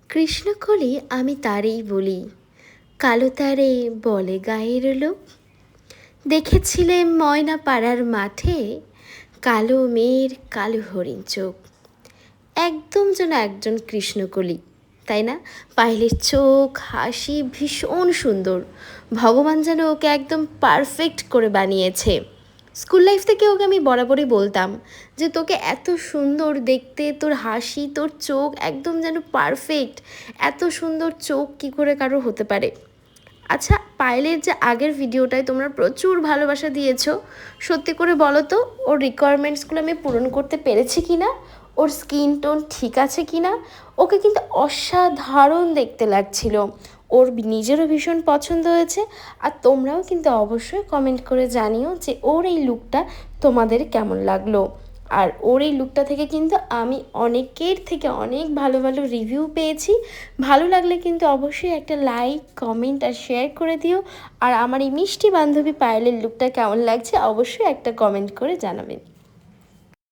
কৃষ্ণকলি আমি তারেই বলি, কালো তারে বলে গায়ের লোক। দেখেছিলে ময়না পাড়ার মাঠে, কালো মেয়ের কালো হরিণ চোখ। একদম যেন একজন কৃষ্ণকলি, তাই না? পায়েলের চোখ, হাসি ভীষণ সুন্দর। ভগবান যেন ওকে একদম পারফেক্ট করে বানিয়েছে। স্কুল লাইফ থেকে ওকে আমি বরাবরই বলতাম যে তোকে এত সুন্দর দেখতে, তোর হাসি, তোর চোখ একদম যেন পারফেক্ট। এত সুন্দর চোখ কী করে কারো হতে পারে? আচ্ছা, পায়েলের যে আগের ভিডিওটায় তোমরা প্রচুর ভালোবাসা দিয়েছো, সত্যি করে বলো তো ওর রিকোয়ারমেন্টসগুলো আমি পূরণ করতে পেরেছি কি না? ওর স্কিন টোন ঠিক আছে কি না? ওকে কিন্তু অসাধারণ দেখতে লাগছিল। ওর নিজেরও ভীষণ পছন্দ হয়েছে। আর তোমরাও কিন্তু অবশ্যই কমেন্ট করে জানিও যে ওর এই লুকটা তোমাদের কেমন লাগলো। আর ওর এই লুকটা থেকে কিন্তু আমি অনেকের থেকে অনেক ভালো ভালো রিভিউ পেয়েছি। ভালো লাগলে কিন্তু অবশ্যই একটা লাইক, কমেন্ট আর শেয়ার করে দিও। আর আমার এই মিষ্টি বান্ধবী পায়েলের লুকটা কেমন লাগছে অবশ্যই একটা কমেন্ট করে জানাবেন।